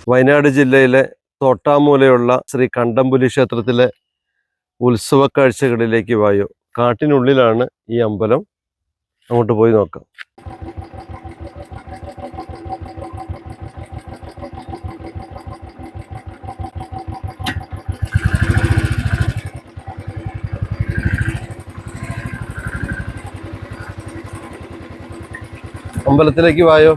വയനാട് ജില്ലയിലെ തോട്ടാമൂലയുള്ള ശ്രീ കണ്ടംപുലി ക്ഷേത്രത്തിലെ ഉത്സവ കാഴ്ചകളിലേക്ക് വായോ. കാട്ടിനുള്ളിലാണ് ഈ അമ്പലം. അങ്ങോട്ട് പോയി നോക്കാം. അമ്പലത്തിലേക്ക് വായോ.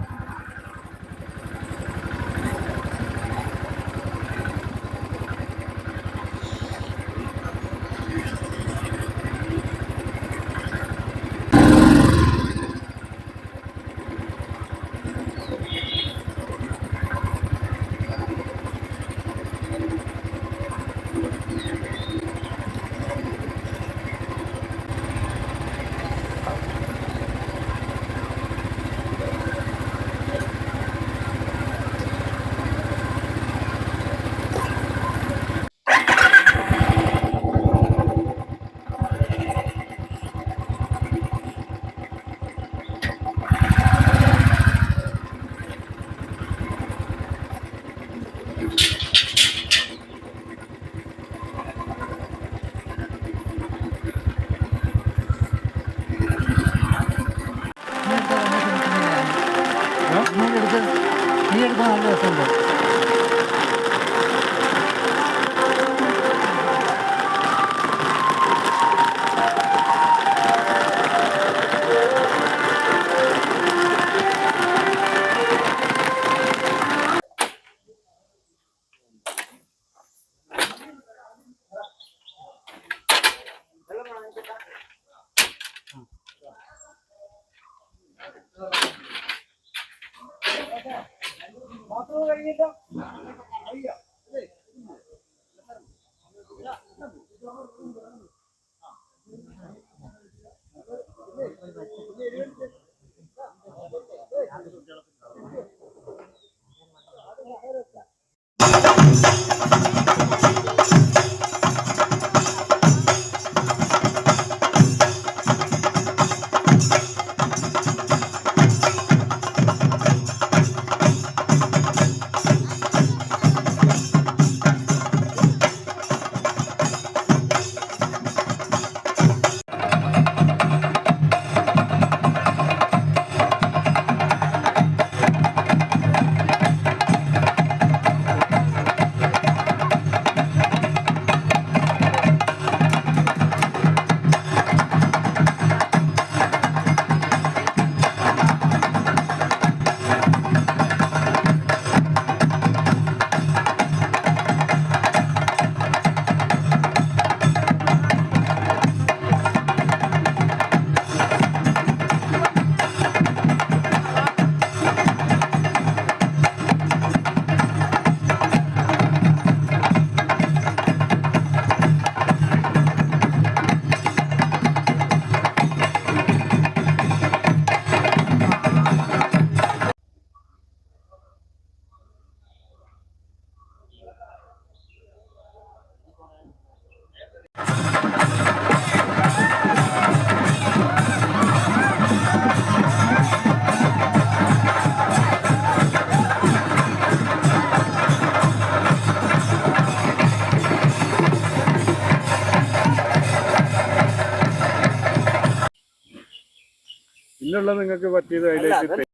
ഇല്ലുള്ള നിങ്ങൾക്ക് പറ്റിയത് അതിലേക്ക്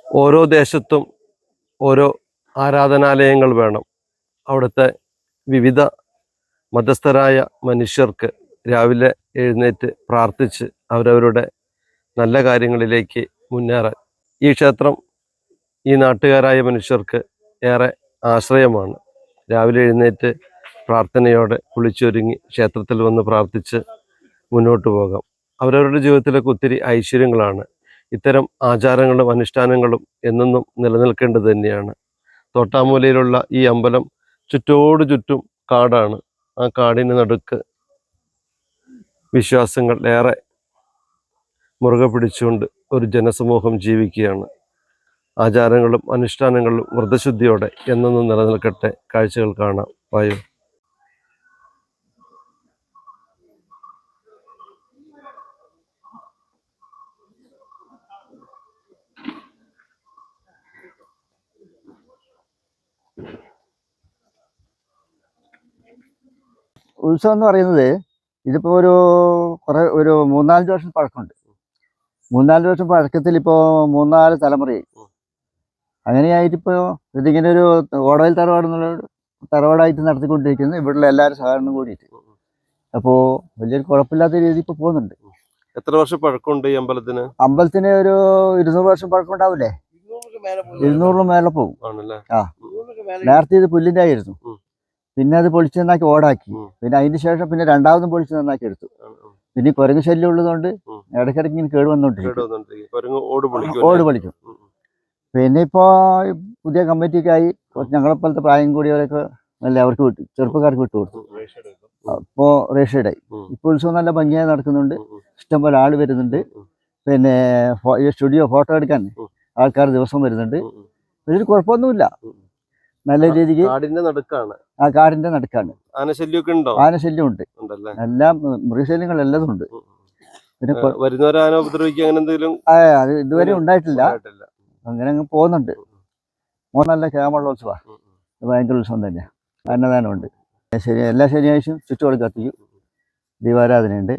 ഓരോ ദേശത്തും ഓരോ ആരാധനാലയങ്ങൾ വേണം. അവിടുത്തെ വിവിധ മതസ്ഥരായ മനുഷ്യർക്ക് രാവിലെ എഴുന്നേറ്റ് പ്രാർത്ഥിച്ച് അവരവരുടെ നല്ല കാര്യങ്ങളിലേക്ക് മുന്നേറാൻ ഈ ക്ഷേത്രം ഈ നാട്ടുകാരായ മനുഷ്യർക്ക് ഏറെ ആശ്രയമാണ്. രാവിലെ എഴുന്നേറ്റ് പ്രാർത്ഥനയോടെ കുളിച്ചൊരുങ്ങി ക്ഷേത്രത്തിൽ വന്ന് പ്രാർത്ഥിച്ച് മുന്നോട്ട് പോകാം. അവരവരുടെ ജീവിതത്തിലേക്ക് ഒത്തിരി ഐശ്വര്യങ്ങളാണ്. ഇത്തരം ആചാരങ്ങളും അനുഷ്ഠാനങ്ങളും എന്നെന്നും നിലനിൽക്കേണ്ടത് തന്നെയാണ്. തോട്ടാമൂലയിലുള്ള ഈ അമ്പലം ചുറ്റോട് ചുറ്റും കാടാണ്. ആ കാടിന് നടുക്ക് വിശ്വാസങ്ങൾ ഏറെ മുറുകെ പിടിച്ചുകൊണ്ട് ഒരു ജനസമൂഹം ജീവിക്കുകയാണ്. ആചാരങ്ങളും അനുഷ്ഠാനങ്ങളും വ്രതശുദ്ധിയോടെ എന്നെന്നും നിലനിൽക്കട്ടെ. കാഴ്ചകൾ കാണാം. വായു. ഉത്സവം എന്ന് പറയുന്നത് ഇതിപ്പോൾ ഒരു 3-4 വർഷം പഴക്കമുണ്ട്. 3-4 വർഷം പഴക്കത്തിൽ ഇപ്പോൾ 3-4 തലമുറയായി. അങ്ങനെയായിട്ടിപ്പോൾ ഇതിങ്ങനെ ഒരു ഓടയിൽ തറവാട് എന്നുള്ള തറവാടായിട്ട് നടത്തിക്കൊണ്ടിരിക്കുന്നത് ഇവിടെയുള്ള എല്ലാവരും സഹകരണം കൂടിയിട്ട്. അപ്പോൾ വലിയൊരു കുഴപ്പമില്ലാത്ത രീതിയിൽ ഇപ്പോൾ പോകുന്നുണ്ട്. എത്ര വർഷം പഴക്കമുണ്ട് ഈ അമ്പലത്തിന്? അമ്പലത്തിന് ഒരു 200 വർഷം പഴക്കം ഉണ്ടാവില്ലേ? 200 മേലെ പോകും. ആണല്ലേ? ആ, നേരത്തെ ഇത് പുല്ലിൻ്റെ ആയിരുന്നു. പിന്നെ അത് പൊളിച്ച് നന്നാക്കി ഓടാക്കി. പിന്നെ അതിന് ശേഷം പിന്നെ രണ്ടാമതും പൊളിച്ച് നന്നാക്കി എടുത്തു. പിന്നെ കുരങ്ങ് ശല്യം ഉള്ളതുകൊണ്ട് ഇടയ്ക്കിടയ്ക്ക് ഇങ്ങനെ കേട് വന്നോണ്ടിരിക്കും. ഓട് പൊളിക്കും. പിന്നെ ഇപ്പോൾ പുതിയ കമ്മിറ്റിയൊക്കെ ആയി ഞങ്ങളെപ്പോലത്തെ പ്രായം കൂടിയവരൊക്കെ നല്ല അവർക്ക് വിട്ടു, ചെറുപ്പക്കാർക്ക് വിട്ടു കൊടുത്തു. അപ്പോൾ റേഷേഡായി. ഇപ്പോൾ ഉത്സവം നല്ല ഭംഗിയായി നടക്കുന്നുണ്ട്. ഇഷ്ടംപോലെ ആൾ വരുന്നുണ്ട്. പിന്നെ ഈ സ്റ്റുഡിയോ ഫോട്ടോ എടുക്കാൻ ആൾക്കാർ ദിവസം വരുന്നുണ്ട്. വലിയൊരു കുഴപ്പമൊന്നുമില്ല. നല്ല രീതിക്ക് കാടിന്റെ നടുക്കാണ്. ആ കാടിന്റെ നടുക്കാണ്. ആനശല്യമൊക്കെ ഉണ്ടോ? ആനശല്യം ഉണ്ട്. എല്ലാം മൃഗശല്യങ്ങൾ എല്ലതും ഉണ്ട്. പിന്നെ വരുന്നവരെ ആന ഉപദ്രവിക്കുക അങ്ങനെ എന്തെങ്കിലും? അത് ഇതുവരെ ഉണ്ടായിട്ടില്ല. അങ്ങനെ അങ്ങ് പോകുന്നുണ്ട്. നല്ല കേമുള്ള ഉത്സവമാണ്. ഭയങ്കര ഉത്സവം തന്നെയാണ്. അന്നദാനമുണ്ട്. എല്ലാ ശനിയാഴ്ചയും ചുറ്റുപാട് കത്തിക്കും. ദീപാരാധനയുണ്ട്.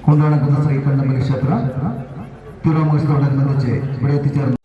കൊണ്ടുനടക്കുന്ന ശ്രീകണ്ഠപുരി ക്ഷേത്ര തിരുവോത്സവത്തോടനുബന്ധിച്ച് ഇവിടെ എത്തിച്ചേർന്നു.